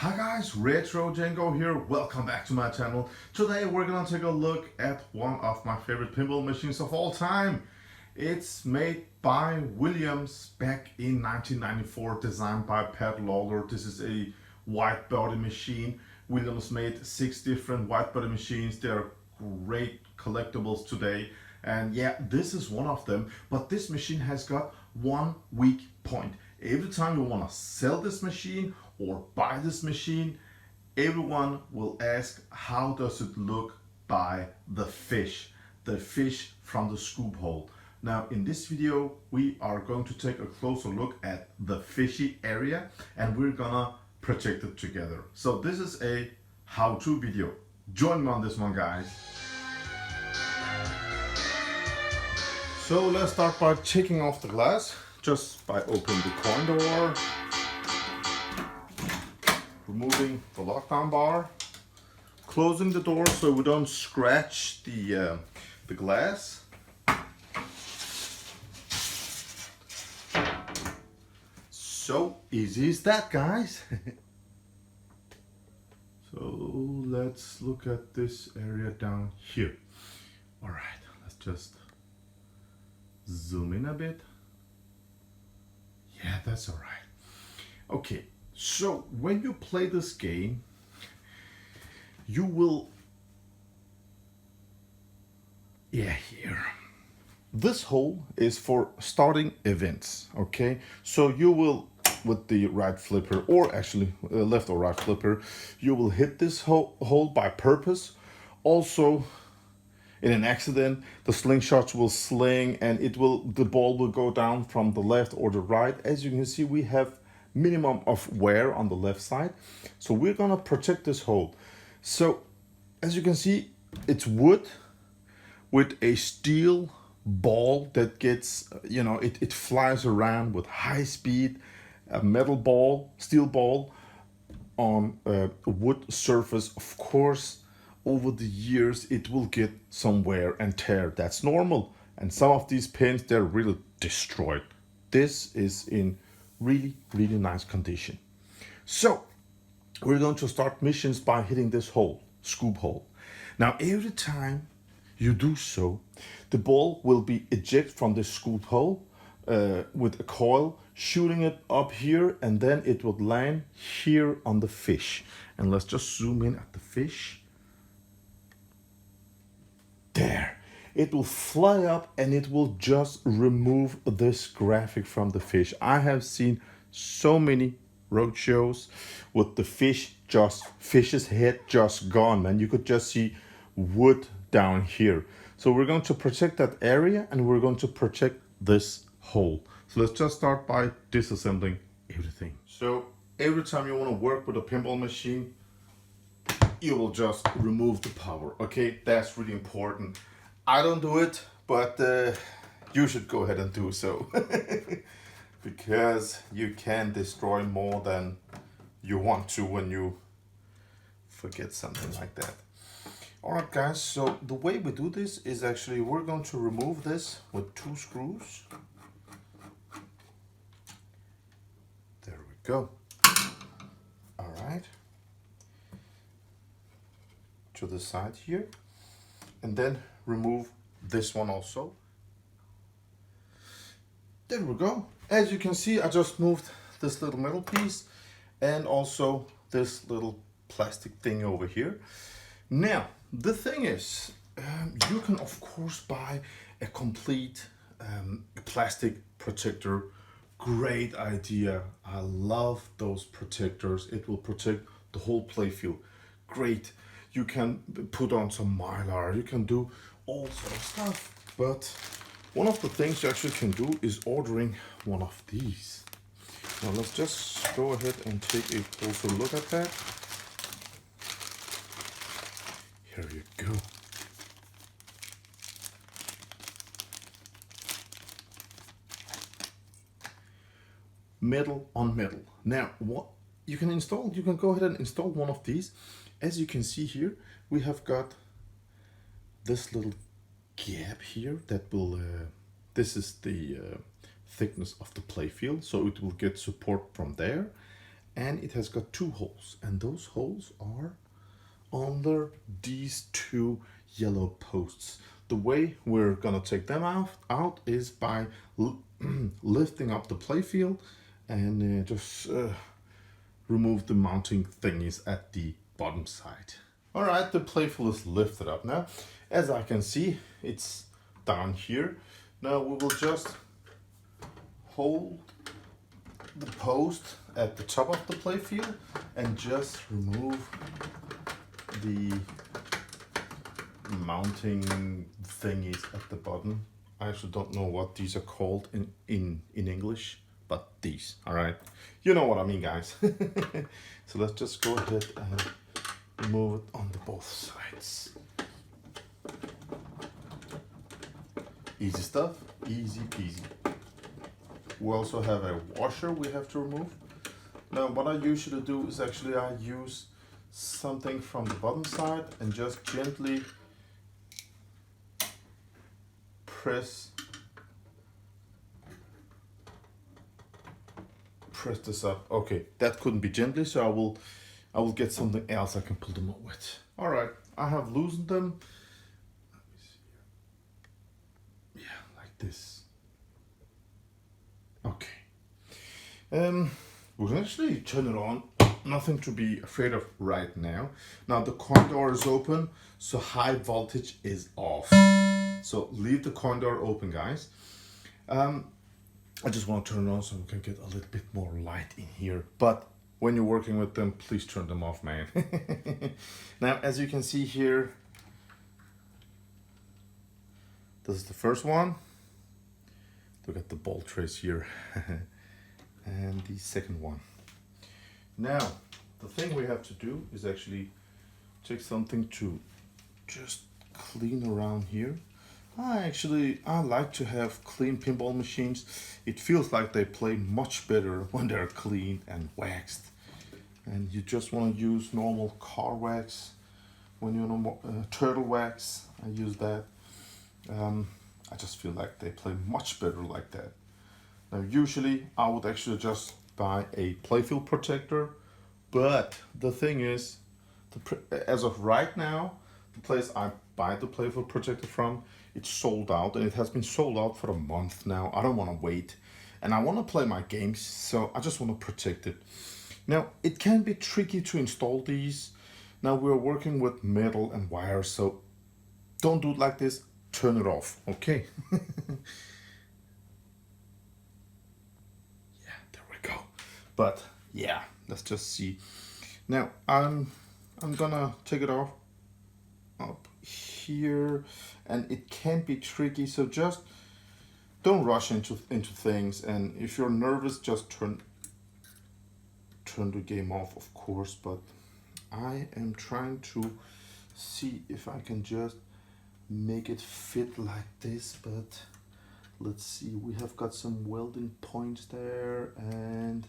Hi guys, RETROCENGO here. Welcome back to my channel. Today we're gonna take a look at one of my favorite pinball machines of all time. It's made by Williams back in 1994, designed by Pat Lawler. This is a white body machine. Williams made 6 different white body machines. They're great collectibles today. And yeah, this is one of them. But this machine has got one weak point. Every time you want to sell this machine or buy this machine, everyone will ask, how does it look by the fish from the scoop hole. Now in this video we are going to take a closer look at the fishy area and we're gonna protect it together. So this is a how-to video. Join me on this one, guys. So let's start by taking off the glass, just by opening the coin door, removing the lockdown bar, closing the door so we don't scratch the glass. So easy is that, guys. So let's look at this area down here. All right, let's just zoom in a bit. Yeah, that's all right. Okay, so when you play this game, you will, here. This hole is for starting events, okay? So you will, with the right flipper, or actually left or right flipper, you will hit this hole by purpose. Also, in an accident, the slingshots will sling and the ball will go down from the left or the right. As you can see, we have minimum of wear on the left side. So we're gonna protect this hole. So as you can see, it's wood with a steel ball that gets, it flies around with high speed, a metal ball, steel ball on a wood surface. Of course, over the years it will get some wear and tear. That's normal. And some of these pins, they're really destroyed. This is in really nice condition. So we're going to start missions by hitting this hole, scoop hole. Now every time you do so, the ball will be ejected from the scoop hole with a coil, shooting it up here, and then it would land here on the fish. And let's just zoom in at the fish. There, it will fly up and it will just remove this graphic from the fish. I have seen so many road shows with the fish's head just gone, man. You could just see wood down here. So we're going to protect that area and we're going to protect this hole. So let's just start by disassembling everything. So every time you want to work with a pinball machine, you will just remove the power, okay? That's really important. I don't do it, but you should go ahead and do so. Because you can destroy more than you want to when you forget something like that. All right, guys, so the way we do this is actually we're going to remove this with 2 screws. There we go. All right. To the side here, and then remove this one also. There we go. As you can see, I just moved this little metal piece and also this little plastic thing over here. Now the thing is, you can of course buy a complete plastic protector. Great idea. I love those protectors. It will protect the whole playfield. Great. You can put on some mylar, you can do all sort of stuff. But one of the things you actually can do is ordering one of these. Now let's just go ahead and take a closer look at that. Here you go. Metal on metal. Now what you can install, you can go ahead and install one of these. As you can see here, we have got this little gap here that will, this is the thickness of the playfield, so it will get support from there. and it has got 2 holes, and those holes are under these 2 yellow posts. The way we're gonna take them out is by lifting up the playfield and just remove the mounting thingies at the bottom side. All right, the playfield is lifted up now. As I can see, it's down here. Now we will just hold the post at the top of the playfield and just remove the mounting thingies at the bottom. I actually don't know what these are called in English, but these, all right? You know what I mean, guys. So let's just go ahead and remove it on the both sides. Easy stuff, easy peasy. We also have a washer we have to remove. Now what I usually do is actually I use something from the bottom side and just gently press this up. Okay, that couldn't be gently, so I will get something else I can pull them up with. All right, I have loosened them. Let me see here. Yeah, like this. Okay. We can actually turn it on. Nothing to be afraid of right now. Now the coin door is open, so high voltage is off. So leave the coin door open, guys. I just want to turn it on so we can get a little bit more light in here. But when you're working with them, please turn them off, man. Now, as you can see here, this is the first one. Look at the ball trace here. And the second one. Now, the thing we have to do is actually take something to just clean around here. I like to have clean pinball machines. It feels like they play much better when they're clean and waxed. And you just want to use normal car wax. When you know turtle wax, I use that. I just feel like they play much better like that. Now, usually I would actually just buy a playfield protector, but the thing is, as of right now, the place I buy the playfield protector from, it's sold out, and it has been sold out for a month now. I don't want to wait, and I want to play my games, so I just want to protect it. Now, it can be tricky to install these. Now, we're working with metal and wire, so don't do it like this. Turn it off, okay? But yeah, let's just see. Now I'm gonna take it off up here, and it can be tricky, so just don't rush into things, and if you're nervous, just turn the game off, of course. But I am trying to see if I can just make it fit like this, but let's see. We have got some welding points there, and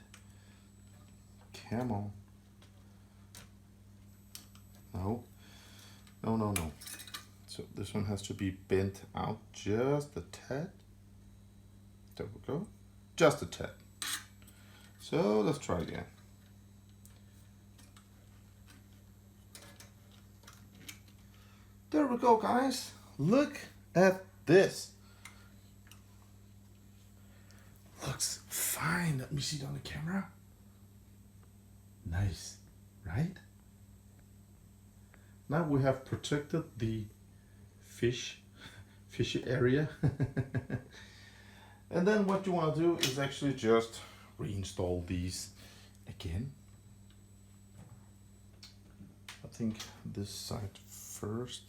come on. No. So this one has to be bent out just a tad. There we go. Just a tad. So let's try again. There we go, guys. Look at this. Looks fine. Let me see it on the camera. Nice, right? Now we have protected the fishy area. And then what you want to do is actually just reinstall these again. I think this side first,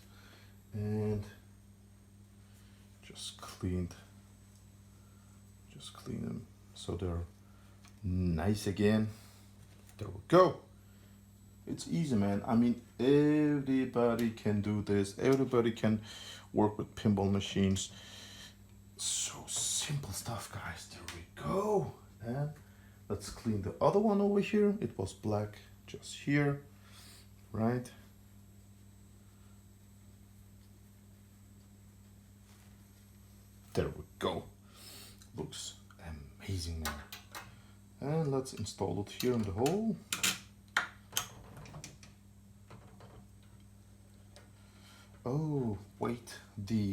and just clean them so they're nice again. There we go. It's easy, man. I mean, everybody can do this. Everybody can work with pinball machines. So simple stuff, guys. There we go. And let's clean the other one over here. It was black just here, right? There we go. Looks amazing now. And let's install it here in the hole. Oh, wait, it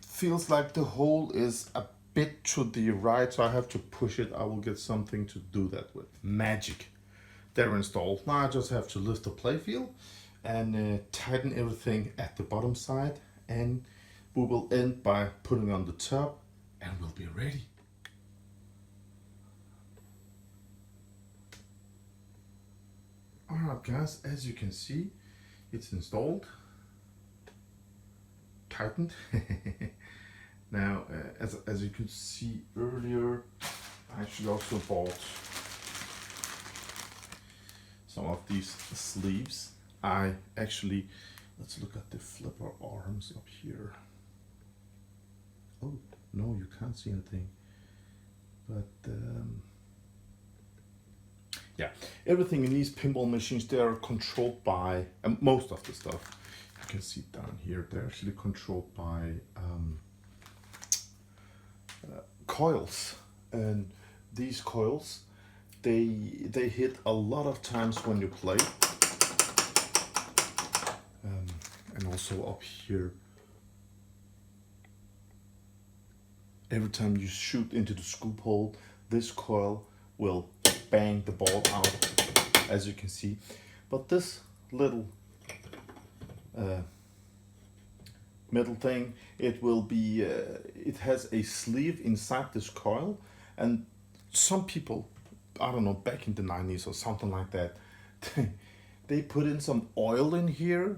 feels like the hole is a bit to the right, so I have to push it. I will get something to do that with. Magic. They're installed. Now I just have to lift the playfield and tighten everything at the bottom side, and we will end by putting on the top and we'll be ready. Alright guys, as you can see, it's installed, tightened. Now, as you could see earlier, I actually also bought some of these sleeves. Let's look at the flipper arms up here. Oh, no, you can't see anything. But, yeah, everything in these pinball machines, they are controlled by, most of the stuff, you can see down here, they're actually controlled by coils. And these coils, they hit a lot of times when you play. And also up here, every time you shoot into the scoop hole, this coil will bang the ball out, as you can see. But this little metal thing, it will be, it has a sleeve inside this coil, and some people, I don't know, back in the 90s or something like that, they put in some oil in here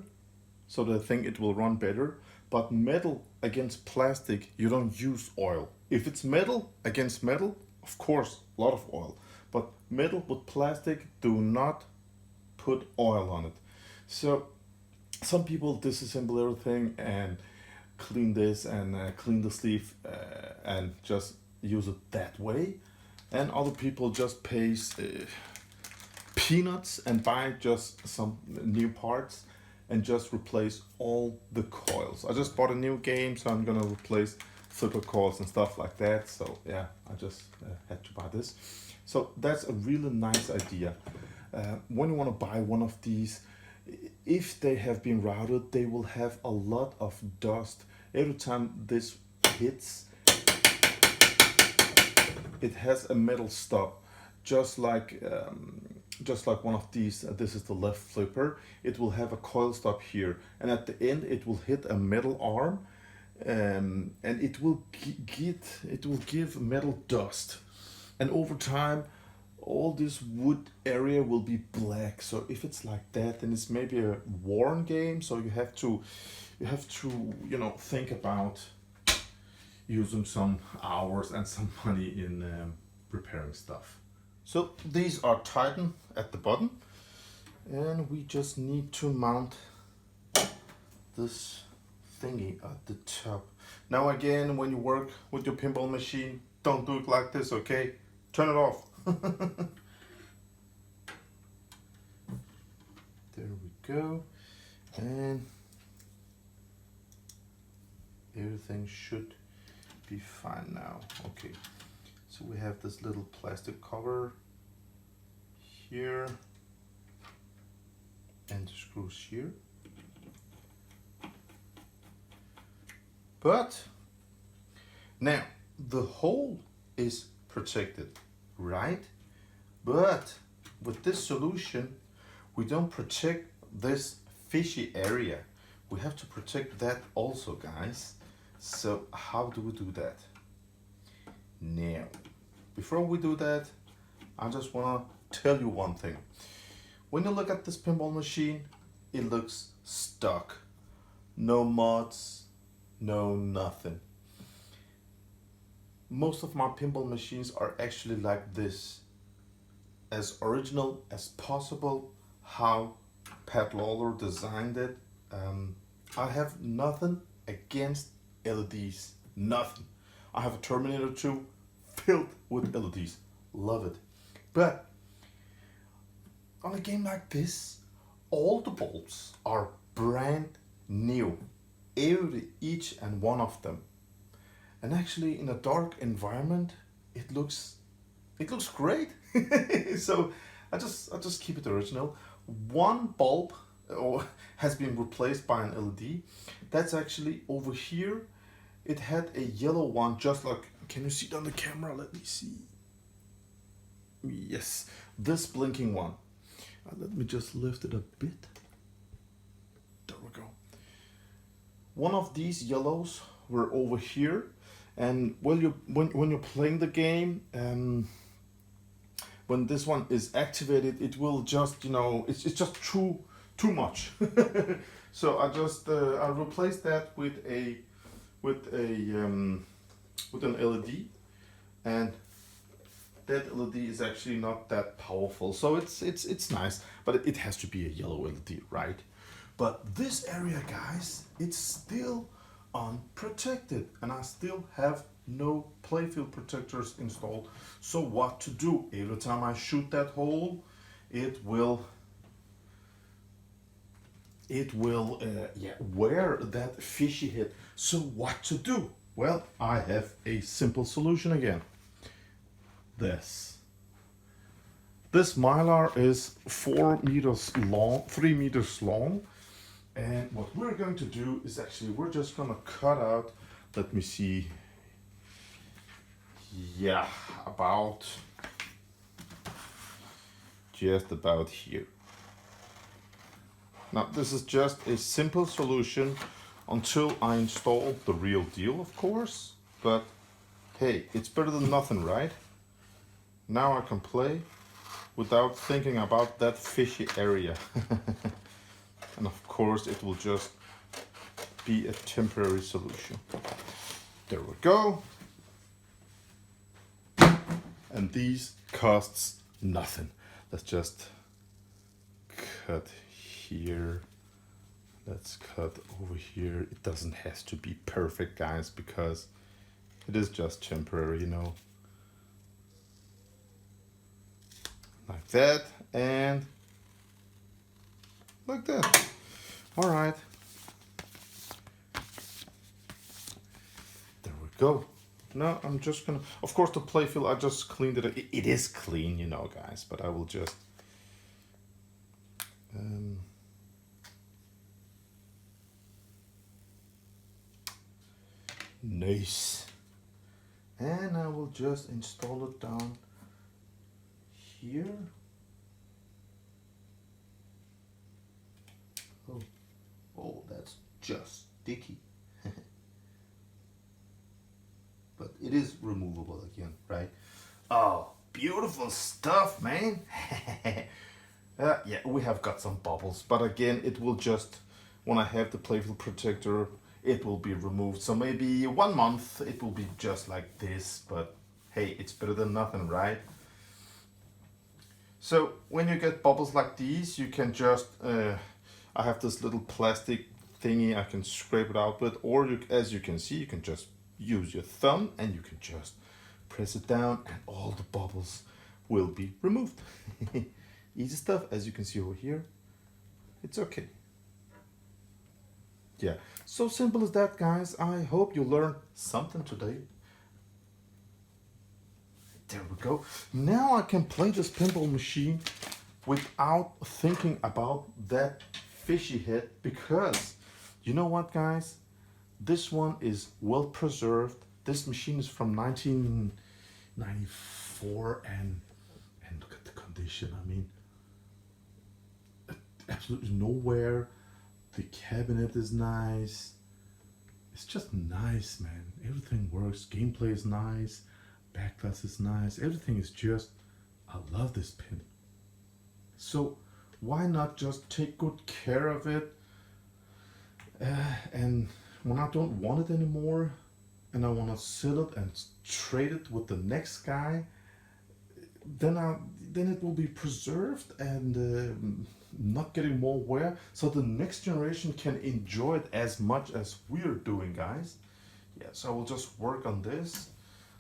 so they think it will run better. But metal against plastic, you don't use oil. If it's metal against metal, of course, a lot of oil. But metal with plastic, do not put oil on it. So some people disassemble everything and clean this and clean the sleeve and just use it that way. And other people just pay peanuts and buy just some new parts and just replace all the coils. I just bought a new game, so I'm gonna replace flipper coils and stuff like that. So yeah, I just had to buy this. So that's a really nice idea. When you want to buy one of these, if they have been routed, they will have a lot of dust. Every time this hits, it has a metal stop, just like one of these. This is the left flipper. It will have a coil stop here, and at the end it will hit a metal arm, and it will give metal dust. And over time, all this wood area will be black. So if it's like that, then it's maybe a worn game. So you have to think about using some hours and some money in repairing stuff. So these are tightened at the bottom, and we just need to mount this thingy at the top. Now again, when you work with your pinball machine, don't do it like this, okay? Turn it off. There we go. And everything should be fine now. Okay, so we have this little plastic cover here and the screws here. But now the hole is protected, right? But with this solution, we don't protect this fishy area. We have to protect that also, guys. So how do we do that? Now, before we do that, I just want to tell you one thing. When you look at this pinball machine, it looks stuck. No mods, no nothing. Most of my pinball machines are actually like this. As original as possible, how Pat Lawler designed it. I have nothing against LEDs, nothing. I have a Terminator 2 filled with LEDs, love it. But on a game like this, all the bulbs are brand new, each and one of them. And actually in a dark environment, it looks great. So I just keep it original. One bulb or has been replaced by an LED. That's actually over here. It had a yellow one, just like, can you see it on the camera? Let me see. Yes, this blinking one. Let me just lift it a bit. There we go. One of these yellows were over here, and when you're playing the game, when this one is activated, it will just, you know, it's just too much. So I replaced that with an LED, and that LED is actually not that powerful, so it's nice, but it has to be a yellow LED, right? But this area, guys, it's still unprotected, and I still have no playfield protectors installed. So what to do? Every time I shoot that hole, it will wear that fishy head. So what to do? Well, I have a simple solution again. This mylar is 4 meters long, 3 meters long, and what we're going to do is actually we're just gonna cut out, let me see, yeah, just about here. Now this is just a simple solution until I install the real deal, of course, but hey, it's better than nothing, right? Now I can play without thinking about that fishy area. And of course it will just be a temporary solution. There we go. And these costs nothing. Let's just cut here. Let's cut over here. It doesn't have to be perfect, guys, because it is just temporary, you know. Like that, and like that. All right. There we go. Now I'm just gonna, of course the playfield, I just cleaned it. It is clean, you know, guys, but I will just, nice. And I will just install it down here. Oh, that's just sticky. But it is removable again, right? Oh, beautiful stuff, man. Yeah, we have got some bubbles, but again, it will just, when I have the playfield protector, it will be removed. So maybe 1 month it will be just like this, but hey, it's better than nothing, right? So when you get bubbles like these, you can just, I have this little plastic thingy I can scrape it out with, or you, as you can see, you can just use your thumb and you can just press it down and all the bubbles will be removed. Easy stuff, as you can see over here. It's okay. Yeah, so simple as that, guys. I hope you learned something today. There we go. Now I can play this pinball machine without thinking about that fishy head, because you know what, guys? This one is well preserved. This machine is from 1994, and look at the condition. I mean, absolutely nowhere. The cabinet is nice. It's just nice, man. Everything works. Gameplay is nice. Backglass is nice. Everything is just, I love this pin. So why not just take good care of it? And when I don't want it anymore, and I want to sell it and trade it with the next guy, then it will be preserved and not getting more wear, so the next generation can enjoy it as much as we're doing, guys. Yeah, so I will just work on this.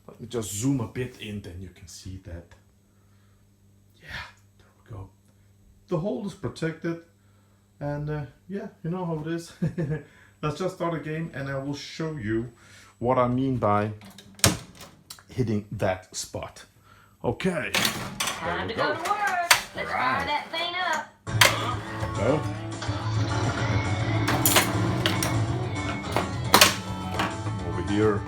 Let me just zoom a bit in, then you can see that. Yeah, there we go. The hole is protected, and yeah, you know how it is. Let's just start a game and I will show you what I mean by hitting that spot. Okay. Time to go to work. Let's fire that thing up. Well. Over here.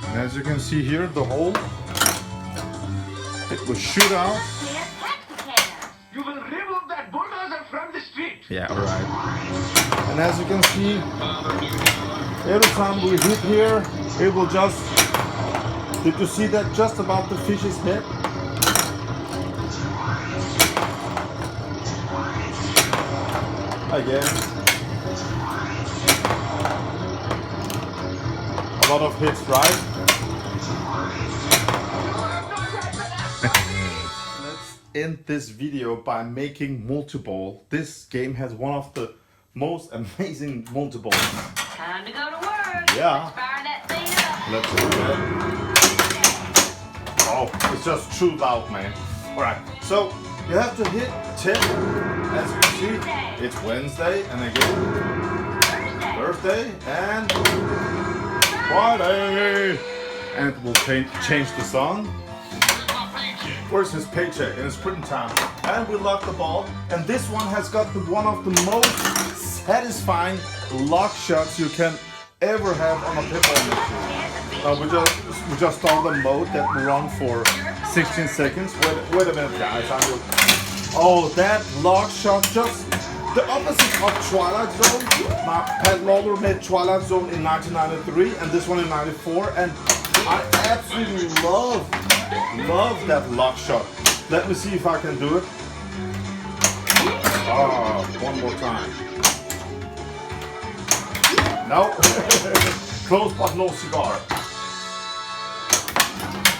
And as you can see here, the hole, it will shoot out. You will remove that bulldozer from the street. Yeah, alright. And as you can see, every time we hit here, it will just, did you see that just about the fish's head? Again. A lot of hits, right? Let's end this video by making multi-ball. This game has one of the most amazing multi-balls. Time to go to work. Yeah. Let's fire that thing up. Let's do that. Oh, it's just too loud, man. Alright, so you have to hit 10. As you can see, it's Wednesday, and again, Thursday, and Friday. And it will change the song. Where's his paycheck? And it's printing time. And we lock the ball. And this one has got one of the most satisfying lock shots you can ever have on a pinball machine. We just started a mode that will run for 16 seconds. Wait a minute, guys. Oh, that lock shot, just the opposite of Twilight Zone. My Pat Lawler made Twilight Zone in 1993 and this one in 94, and I absolutely love that lock shot. Let me see if I can do it. Oh, one more time. No. Close but no cigar.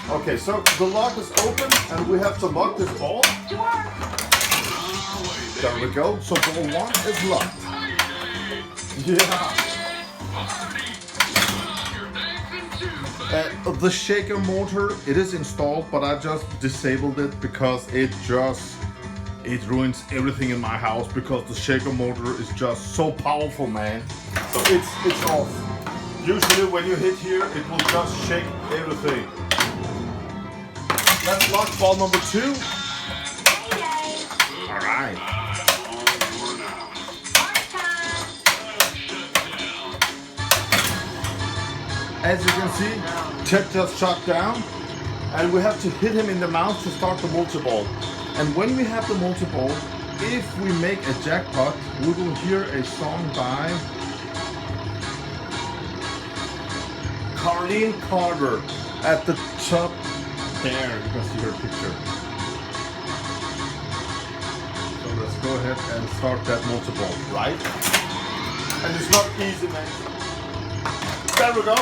Okay, so the lock is open and we have to lock this ball. There we go. So ball 1 is locked. Yeah. The shaker motor, it is installed, but I just disabled it because it ruins everything in my house, because the shaker motor is just so powerful, man. So it's off. Usually when you hit here, it will just shake everything. Let's lock ball number 2. All right. As you can see, Ted just shot down, and we have to hit him in the mouth to start the multi-ball. And when we have the multi-ball, if we make a jackpot, we will hear a song by Carlene Carter at the top there. You can see her picture. So let's go ahead and start that multi-ball, right? And it's not easy, man. There we go.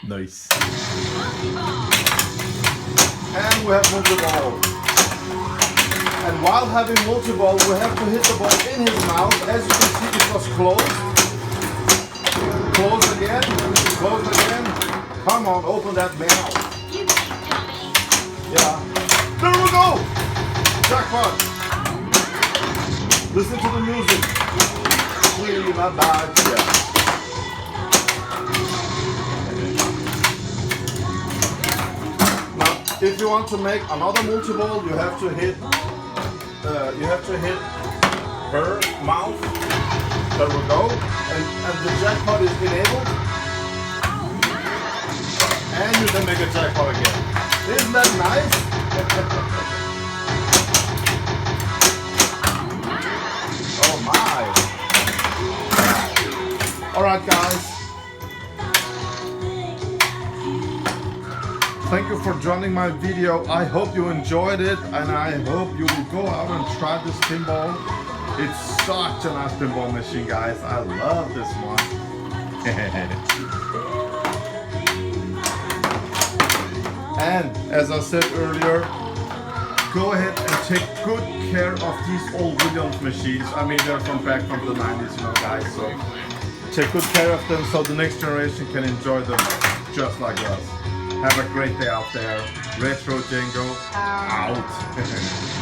Nice. And we have multi-ball. And while having multi-ball, we have to hit the ball in his mouth. As you can see, it was closed. Close again. Close again. Come on, open that mouth. Yeah. There we go. Jackpot. Listen to the music. Clean my bag. Yeah. Now, if you want to make another multi-ball, you have to hit. Her mouth. There we go. And the jackpot is enabled. And you can make a jackpot again. Isn't that nice? Alright guys, thank you for joining my video. I hope you enjoyed it, and I hope you will go out and try this pinball. It's such a nice pinball machine, guys. I love this one. And as I said earlier, go ahead and take good care of these old Williams machines. I mean, they're from the 90s, you know, guys. So take good care of them so the next generation can enjoy them just like us. Have a great day out there. RETROCENGO out.